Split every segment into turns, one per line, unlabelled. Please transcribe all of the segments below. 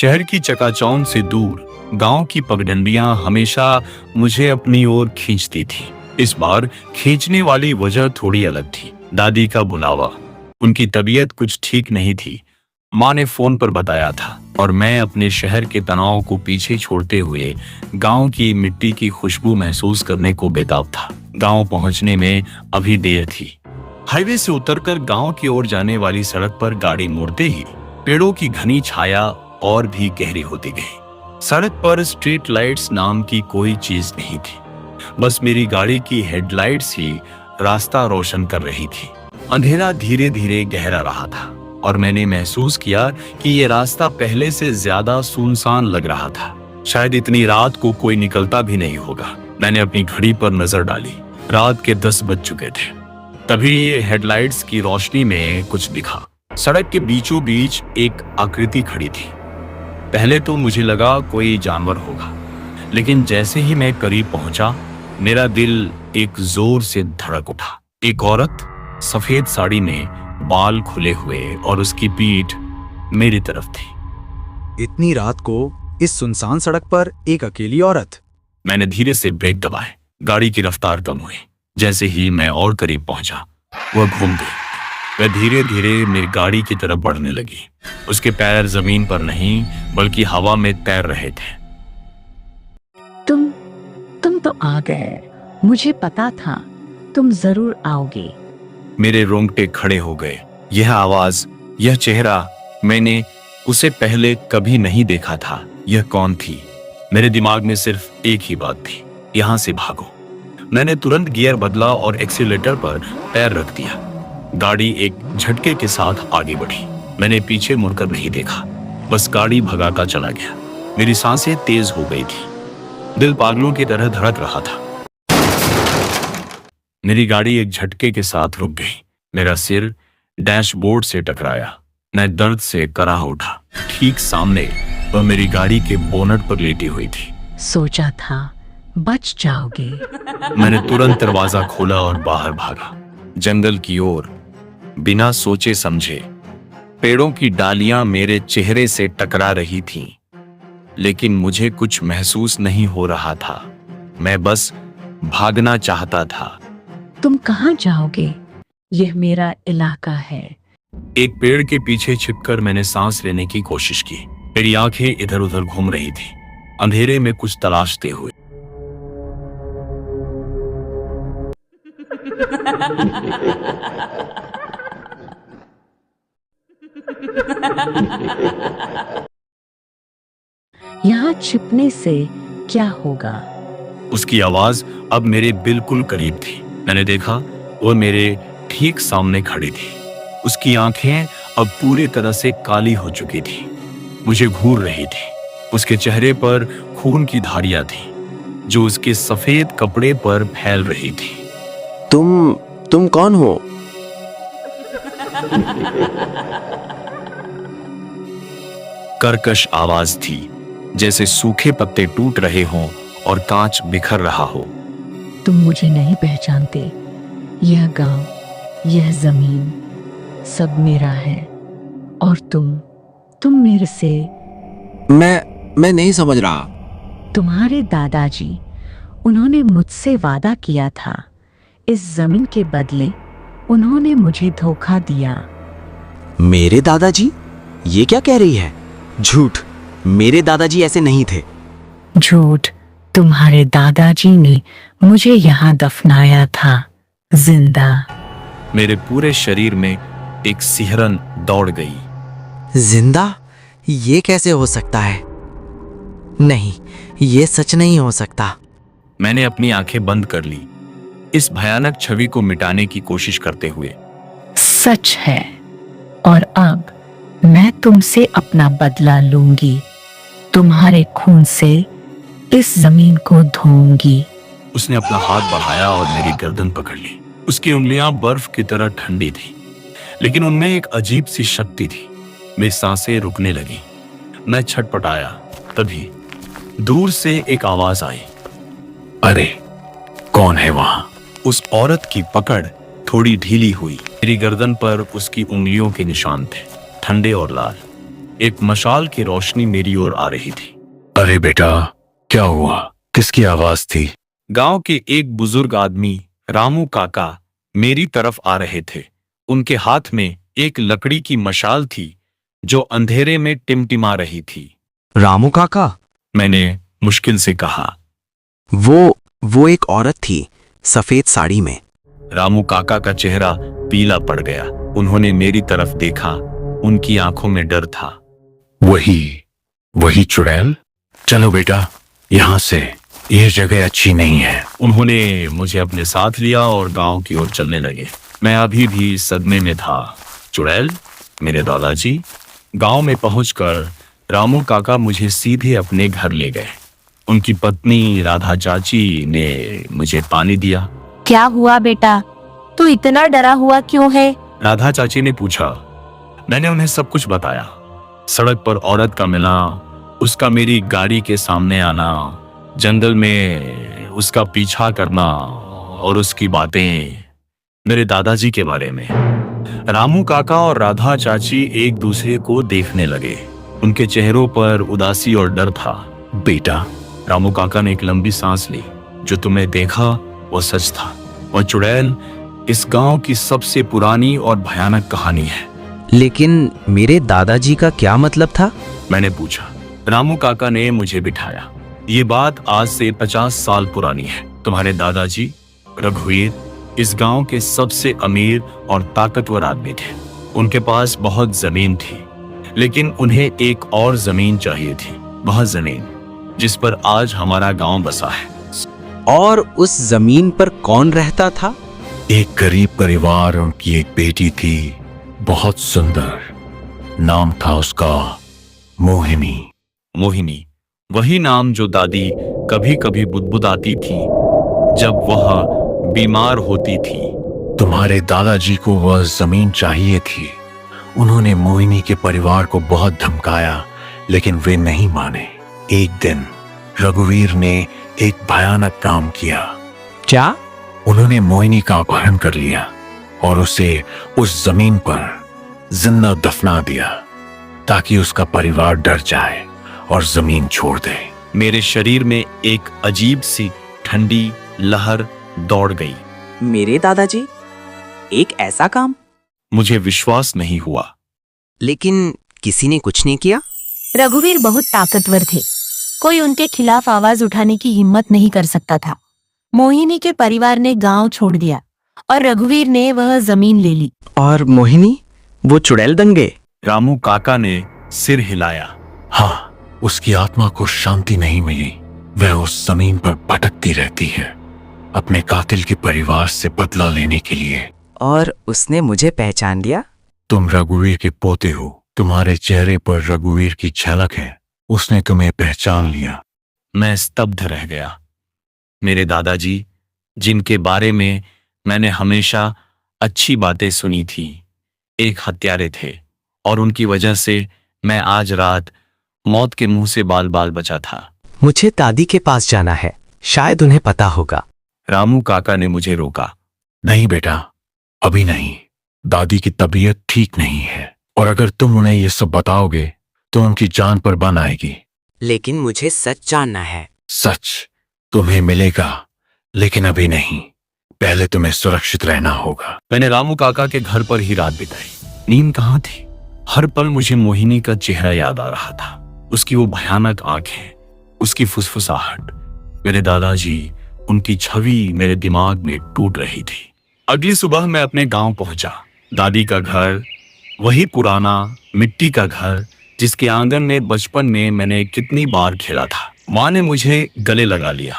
शहर की चकाचौंध से दूर गांव की पगडंडियां हमेशा मुझे अपनी ओर खींचती थी। इस बार खींचने वाली वजह थोड़ी अलग थी। दादी का बुलावा। उनकी तबीयत कुछ ठीक नहीं थी। माँ ने फोन पर बताया था और मैं अपने शहर के तनाव को पीछे छोड़ते हुए गांव की मिट्टी की खुशबू महसूस करने को बेताब था। गांव पहुंचने में अभी देर थी। हाईवे से उतरकर गांव की ओर जाने वाली सड़क पर गाड़ी मुड़ते ही पेड़ों की घनी छाया और भी गहरी होती गई। सड़क पर स्ट्रीट लाइट्स नाम की कोई चीज नहीं थी। बस मेरी गाड़ी की हेडलाइट्स ही रास्ता रोशन कर रही थी। अंधेरा धीरे धीरे गहरा रहा था और मैंने महसूस किया कि ये रास्ता पहले से ज्यादा सुनसान लग रहा था। शायद इतनी रात को कोई निकलता भी नहीं होगा। मैंने अपनी घड़ी पर नजर डाली। रात के 10 बज चुके थे। तभी हेडलाइट्स की रोशनी में कुछ दिखा। सड़क के बीचों बीच एक आकृति खड़ी थी। पहले तो मुझे लगा कोई जानवर होगा, लेकिन जैसे ही मैं करीब पहुंचा मेरा दिल एक जोर से धड़क उठा। एक औरत सफेद साड़ी में, बाल खुले हुए और उसकी पीठ मेरी तरफ थी।
इतनी रात को इस सुनसान सड़क पर एक अकेली औरत।
मैंने धीरे से ब्रेक दबाए। गाड़ी की रफ्तार कम हुई। जैसे ही मैं और करीब पहुंचा वह घूम गई। वह धीरे धीरे मेरी गाड़ी की तरफ बढ़ने लगी। उसके पैर जमीन पर नहीं बल्कि हवा में तैर रहे थे।
तुम तो आ गए। मुझे पता था तुम जरूर आओगे।
मेरे रोंगटे खड़े हो गए। यह आवाज, यह चेहरा, मैंने उसे पहले कभी नहीं देखा था। यह कौन थी? मेरे दिमाग में सिर्फ एक ही बात थी, यहां से भागो। मैंने तुरंत गियर बदला और एक्सीलेटर पर पैर रख दिया। गाड़ी एक झटके के साथ आगे बढ़ी। मैंने पीछे मुड़कर नहीं देखा, बस गाड़ी भगाता चला गया। मेरी सांसें तेज हो गई थी। दिल पागलों की तरह धड़क रहा था। मेरी गाड़ी एक झटके के साथ रुक गई। मेरा सिर डैशबोर्ड से टकराया। मैं दर्द से कराह उठा। ठीक सामने वह मेरी गाड़ी के बोनट पर लेटी हुई थी।
सोचा था बच जाओगे।
मैंने तुरंत दरवाजा खोला और बाहर भागा, जंगल की ओर। बिना सोचे समझे पेड़ों की डालियां मेरे चेहरे से टकरा रही थीं, लेकिन मुझे कुछ महसूस नहीं हो रहा था। मैं बस भागना चाहता था।
तुम कहाँ जाओगे? यह मेरा इलाका है।
एक पेड़ के पीछे छिपकर मैंने सांस लेने की कोशिश की। मेरी आंखें इधर उधर घूम रही थी, अंधेरे में कुछ तलाशते हुए।
यहाँ छिपने से क्या होगा?
उसकी आवाज अब मेरे बिल्कुल करीब थी। मैंने देखा वह मेरे ठीक सामने खड़ी थी। उसकी आंखें अब पूरी तरह से काली हो चुकी थी, मुझे घूर रही थी। उसके चेहरे पर खून की धारियां थी जो उसके सफेद कपड़े पर फैल रही थी।
तुम कौन हो?
कर्कश आवाज थी, जैसे सूखे पत्ते टूट रहे हों और कांच बिखर रहा हो।
तुम मुझे नहीं पहचानते। यह गांव, यह जमीन, सब मेरा है। और तुम मेरे से।
मैं नहीं समझ रहा।
तुम्हारे दादाजी, उन्होंने मुझसे वादा किया था। इस जमीन के बदले उन्होंने मुझे धोखा दिया।
मेरे दादाजी? ये क्या कह रही है? झूठ। मेरे दादाजी ऐसे नहीं थे।
झूठ? तुम्हारे दादाजी ने मुझे यहाँ दफनाया था, जिंदा।
मेरे पूरे शरीर में एक सिहरन दौड़ गई।
जिंदा? ये कैसे हो सकता है? नहीं, ये सच नहीं हो सकता।
मैंने अपनी आंखें बंद कर ली, इस भयानक छवि को मिटाने की कोशिश करते हुए।
सच है, और अब मैं तुमसे अपना बदला लूंगी। तुम्हारे खून से इस जमीन को धोऊंगी।
उसने अपना हाथ बढ़ाया और मेरी गर्दन पकड़ ली। उसकी उंगलियां बर्फ की तरह ठंडी थी, लेकिन उनमें एक अजीब सी शक्ति थी। मेरी सांसें रुकने लगी। मैं छटपटाया। तभी दूर से एक आवाज आई, अरे कौन है वहां? उस औरत की पकड़ थोड़ी ढीली हुई। मेरी गर्दन पर उसकी उंगलियों के निशान थे, ठंडे और लाल। एक मशाल की रोशनी मेरी ओर आ रही थी।
अरे बेटा, क्या हुआ? किसकी आवाज थी?
गांव के एक बुजुर्ग आदमी रामू काका मेरी तरफ आ रहे थे। उनके हाथ में एक लकड़ी की मशाल थी जो अंधेरे में टिमटिमा रही थी।
रामू काका?
मैंने मुश्किल से कहा।
वो एक औरत थी, सफेद साड़ी में।
रामू काका का चेहरा पीला पड़ गया। उन्होंने मेरी तरफ देखा। उनकी आंखों में डर था।
वही चुड़ैल? चलो बेटा, यहाँ से, यह जगह अच्छी नहीं है।
उन्होंने मुझे अपने साथ लिया और गांव की ओर चलने लगे। मैं अभी भी सदमे में था। चुड़ैल? मेरे दादाजी? गांव में पहुंचकर रामू काका मुझे सीधे अपने घर ले गए। उनकी पत्नी राधा चाची ने मुझे पानी दिया।
क्या हुआ बेटा, तू इतना डरा हुआ क्यों है?
राधा चाची ने पूछा। मैंने उन्हें सब कुछ बताया। सड़क पर औरत का मिलना, उसका मेरी गाड़ी के सामने आना, जंगल में उसका पीछा करना और उसकी बातें मेरे दादाजी के बारे में। रामू काका और राधा चाची एक दूसरे को देखने लगे। उनके चेहरों पर उदासी और डर था।
बेटा,
रामू काका ने एक लंबी सांस ली। जो तुमने देखा वो सच था। और चुड़ैल इस गांव की सबसे पुरानी और भयानक कहानी है।
लेकिन मेरे दादाजी का क्या मतलब था?
मैंने पूछा। रामू काका ने मुझे बिठाया। ये बात आज से 50 साल पुरानी है। तुम्हारे दादाजी रघुवीर इस गांव के सबसे अमीर और ताकतवर आदमी थे। उनके पास बहुत जमीन थी, लेकिन उन्हें एक और जमीन चाहिए थी। वह जमीन जिस पर आज हमारा गांव बसा है।
और उस जमीन पर कौन रहता था?
एक गरीब परिवार, उनकी एक बेटी थी, बहुत सुंदर। नाम था उसका मोहिनी।
मोहिनी, वही नाम जो दादी कभी कभी बुदबुदाती थी जब वह बीमार होती थी।
तुम्हारे दादाजी को वह जमीन चाहिए थी। उन्होंने मोहिनी के परिवार को बहुत धमकाया, लेकिन वे नहीं माने। एक दिन रघुवीर ने एक भयानक काम किया।
क्या?
उन्होंने मोहिनी का अपहरण कर लिया और उसे उस जमीन पर जिंदा दफना दिया, ताकि उसका परिवार डर जाए और जमीन छोड़ दे।
मेरे शरीर में एक अजीब सी ठंडी लहर दौड़ गई।
मेरे दादाजी? एक ऐसा काम?
मुझे विश्वास नहीं हुआ।
लेकिन किसी ने कुछ नहीं किया?
रघुवीर बहुत ताकतवर थे। कोई उनके खिलाफ आवाज उठाने की हिम्मत नहीं कर सकता था। मोहिनी के परिवार ने गांव छोड़ दिया और रघुवीर ने वह जमीन ले ली।
और मोहिनी, वो चुड़ैल दंगे?
रामू काका ने सिर हिलाया।
हाँ, उसकी आत्मा को शांति नहीं मिली। वह उस जमीन पर भटकती रहती है, अपने कातिल के परिवार से बदला लेने के लिए।
और उसने मुझे पहचान लिया?
तुम रघुवीर के पोते हो। तुम्हारे चेहरे पर रघुवीर की झलक है। उसने तुम्हें पहचान लिया।
मैं स्तब्ध रह गया। मेरे दादाजी, जिनके बारे में मैंने हमेशा अच्छी बातें सुनी थी, एक हत्यारे थे और उनकी वजह से मैं आज रात मौत के मुंह से बाल बाल बचा था।
मुझे दादी के पास जाना है, शायद उन्हें पता होगा।
रामू काका ने मुझे रोका।
नहीं बेटा, अभी नहीं। दादी की तबीयत ठीक नहीं है, और अगर तुम उन्हें ये सब बताओगे तो उनकी जान पर बन आएगी।
लेकिन मुझे सच जानना है।
सच तुम्हें मिलेगा, लेकिन अभी नहीं। पहले तुम्हें सुरक्षित रहना होगा।
मैंने रामू काका के घर पर ही रात बिताई। नींद कहाँ थी। हर पल मुझे मोहिनी का चेहरा याद आ रहा था। उसकी वो भयानक आंखें, उसकी फुसफुसाहट, मेरे दादाजी, उनकी छवि मेरे दिमाग में टूट रही थी। अगली सुबह मैं अपने गांव पहुंचा। दादी का घर, वही पुराना मिट्टी का घर जिसके आंगन में बचपन में मैंने कितनी बार खेला था। माँ ने मुझे गले लगा लिया।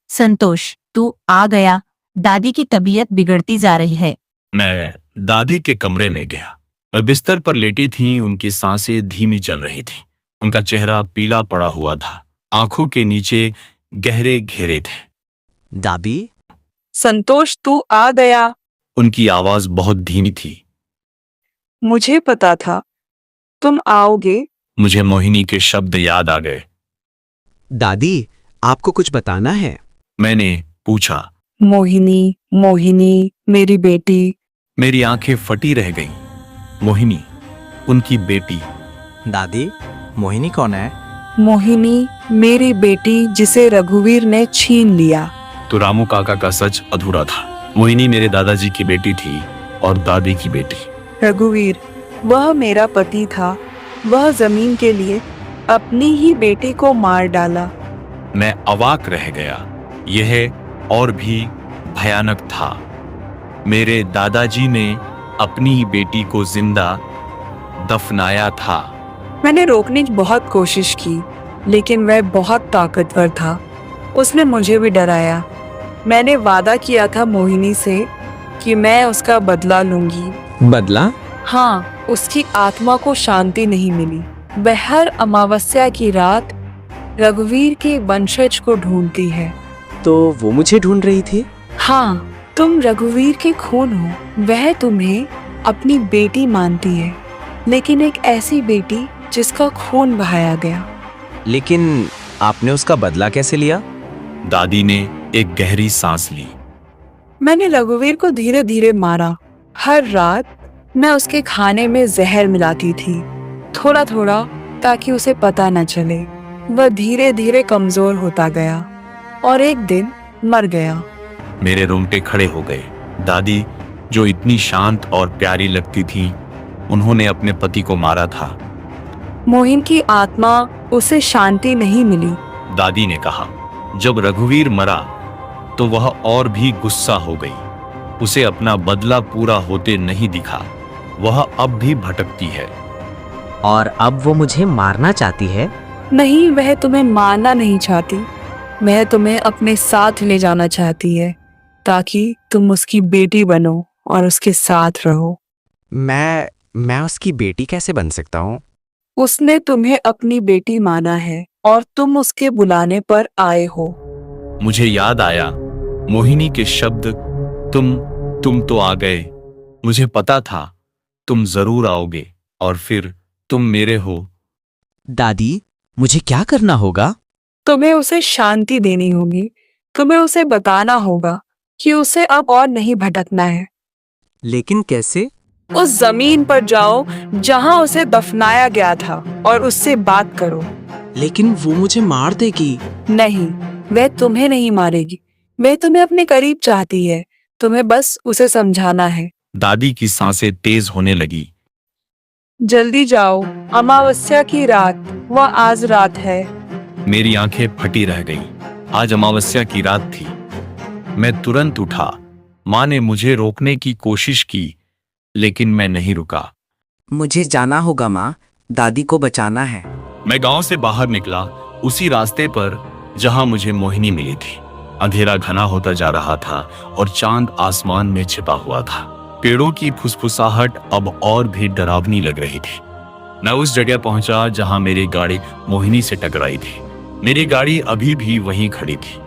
संतोष, तू आ गया। दादी की तबीयत बिगड़ती जा रही है।
मैं दादी के कमरे में गया। वह बिस्तर पर लेटी थी। उनकी सांसें धीमी चल रही थी। उनका चेहरा पीला पड़ा हुआ था। आंखों के नीचे गहरे घेरे थे।
दादी?
संतोष, तू आ गया।
उनकी आवाज बहुत धीमी थी।
मुझे पता था तुम आओगे।
मुझे मोहिनी के शब्द याद आ गए।
दादी, आपको कुछ बताना है?
मैंने पूछा।
मोहिनी, मोहिनी, मेरी बेटी।
मेरी आंखें फटी रह गईं। मोहिनी, उनकी बेटी,
दादी, मोहिनी कौन है?
मोहिनी मेरी बेटी जिसे रघुवीर ने छीन लिया।
तो रामू काका का सच अधूरा था। मोहिनी मेरे दादाजी की बेटी थी और दादी की बेटी।
रघुवीर, वह मेरा पति था। वह जमीन के लिए अपनी ही बेटी को मार डाला।
मैं अवाक रह गया। यह और भी भयानक था। मेरे दादाजी ने अपनी ही बेटी को जिंदा दफनाया था।
मैंने रोकने की बहुत कोशिश की, लेकिन वह बहुत ताकतवर था। उसने मुझे भी डराया। मैंने वादा किया था मोहिनी से कि मैं उसका बदला लूंगी।
बदला?
हाँ, उसकी आत्मा को शांति नहीं मिली। वह हर अमावस्या की रात रघुवीर के वंशज को ढूंढती है।
तो वो मुझे ढूंढ रही थी?
हाँ, तुम रघुवीर के खून हो। वह तुम्हें अपनी बेटी मानती है, लेकिन एक ऐसी बेटी जिसका खून बहाया गया।
लेकिन आपने उसका बदला कैसे लिया?
दादी ने एक गहरी सांस ली।
मैंने रघुवीर को धीरे धीरे मारा। हर रात मैं उसके खाने में जहर मिलाती थी, थोड़ा थोड़ा, ताकि उसे पता न चले। वह धीरे धीरे कमजोर होता गया और एक दिन मर गया।
मेरे रोंगटे खड़े हो गए। दादी, जो इतनी शांत और प्यारी लगती थी, उन्होंने अपने पति को मारा था।
मोहिन की आत्मा उसे शांति नहीं मिली।
दादी ने कहा, जब रघुवीर मरा तो वह और भी गुस्सा हो गई। उसे अपना बदला पूरा होते नहीं दिखा। वह अब भी भटकती है।
और अब वो मुझे मारना चाहती है?
नहीं, वह तुम्हें मारना नहीं चाहती। वह तुम्हें अपने साथ ले जाना चाहती है, ताकि तुम उसकी बेटी बनो और उसके साथ रहो।
मैं उसकी बेटी कैसे बन सकता हूँ?
उसने तुम्हें अपनी बेटी माना है और तुम उसके बुलाने पर आए हो।
मुझे याद आया मोहिनी के शब्द, तुम तो आ गए। मुझे पता था तुम जरूर आओगे और फिर तुम मेरे हो।
दादी, मुझे क्या करना होगा?
तुम्हें उसे शांति देनी होगी। तुम्हें उसे बताना होगा कि उसे अब और नहीं भटकना है।
लेकिन कैसे?
उस जमीन पर जाओ जहां उसे दफनाया गया था और उससे बात करो।
लेकिन वो मुझे मार देगी।
नहीं, वह तुम्हें नहीं मारेगी। वह तुम्हें अपने करीब चाहती है। तुम्हें बस उसे समझाना है।
दादी की सांसें तेज होने लगी।
जल्दी जाओ, अमावस्या की रात, वह आज रात है।
मेरी आंखें फटी रह गईं। आज अमावस्या की रात थी। मैं तुरंत उठा। माँ ने मुझे रोकने की कोशिश की, लेकिन मैं नहीं रुका।
मुझे जाना होगा माँ, दादी को बचाना है।
मैं गांव से बाहर निकला, उसी रास्ते पर जहां मुझे मोहिनी मिली थी। अंधेरा घना होता जा रहा था और चांद आसमान में छिपा हुआ था। पेड़ों की फुसफुसाहट अब और भी डरावनी लग रही थी। मैं उस जगह पहुंचा जहां मेरी गाड़ी मोहिनी से टकराई थी। मेरी गाड़ी अभी भी वहीं खड़ी थी।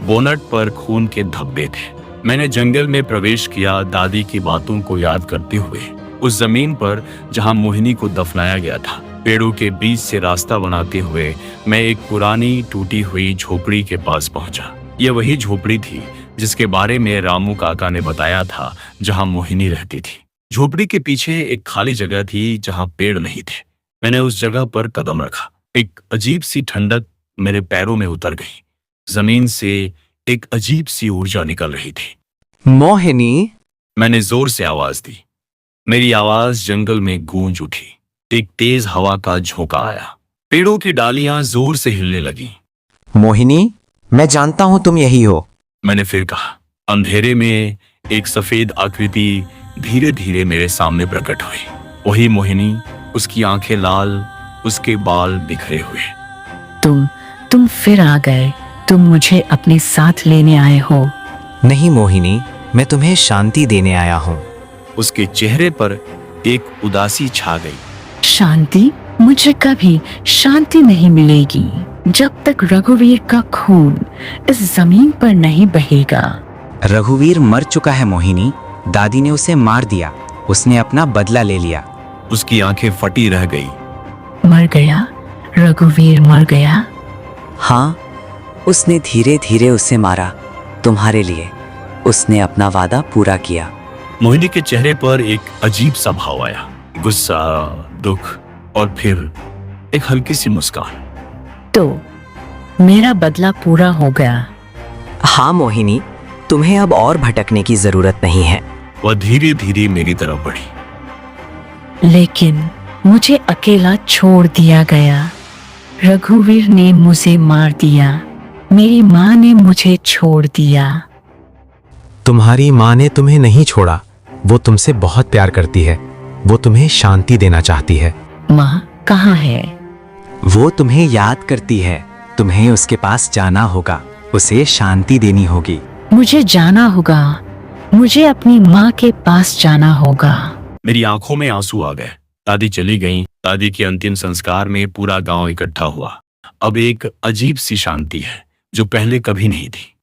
बोनट पर खून के धब्बे थे। मैंने जंगल में प्रवेश किया, दादी की बातों को याद करते हुए। उस जमीन पर जहां मोहिनी को दफनाया गया था, पेड़ों के बीच से रास्ता बनाते हुए मैं एक पुरानी टूटी हुई झोपड़ी के पास पहुंचा। यह वही झोपड़ी थी जिसके बारे में रामू काका ने बताया था, जहां मोहिनी रहती थी। झोपड़ी के पीछे एक खाली जगह थी जहां पेड़ नहीं थे। मैंने उस जगह पर कदम रखा। एक अजीब सी ठंडक मेरे पैरों में उतर गई। जमीन से एक अजीब सी ऊर्जा निकल रही थी।
मोहिनी,
मैंने जोर से आवाज दी। मेरी आवाज जंगल में गूंज उठी। एक तेज हवा का झोंका आया। पेड़ों की डालियां जोर से हिलने लगी।
मोहिनी, मैं जानता हूँ तुम यही हो।
मैंने फिर कहा। अंधेरे में एक सफेद आकृति धीरे धीरे मेरे सामने प्रकट हुई। वही मोहिनी, उसकी आंखें लाल, उसके बाल बिखरे हुए।
तुम फिर आ गए। तुम मुझे अपने साथ लेने आए हो।
नहीं मोहिनी, मैं तुम्हें शांति देने आया हूँ।
उसके चेहरे पर एक उदासी छा गई।
शांति? मुझे कभी शांति नहीं मिलेगी जब तक रघुवीर का खून इस जमीन पर नहीं बहेगा।
रघुवीर मर चुका है मोहिनी। दादी ने उसे मार दिया। उसने अपना बदला ले लिया।
उसकी आंखें फटी रह गई।
मर गया? रघुवीर मर गया?
हाँ, उसने धीरे धीरे उसे मारा तुम्हारे लिए। उसने अपना वादा पूरा किया।
मोहिनी के चेहरे पर एक अजीब सा भाव आया। गुस्सा, दुख और फिर एक हल्की सी मुस्कान।
तो मेरा बदला पूरा हो गया।
हाँ मोहिनी, तुम्हें अब और भटकने की जरूरत नहीं है।
वह धीरे धीरे मेरी तरफ बढ़ी।
लेकिन मुझे अकेला छोड़ दिया गया। रघुवीर ने मुझे मार दिया। मेरी माँ ने मुझे छोड़ दिया।
तुम्हारी माँ ने तुम्हें नहीं छोड़ा। वो तुमसे बहुत प्यार करती है। वो तुम्हें शांति देना चाहती है।
माँ कहाँ है?
वो तुम्हें याद करती है। तुम्हें उसके पास जाना होगा, उसे शांति देनी होगी।
मुझे जाना होगा। मुझे अपनी माँ के पास जाना होगा।
मेरी आंखों में आंसू आ गए। दादी चली गईं। दादी के अंतिम संस्कार में पूरा गांव इकट्ठा हुआ। अब एक अजीब सी शांति है जो पहले कभी नहीं थी।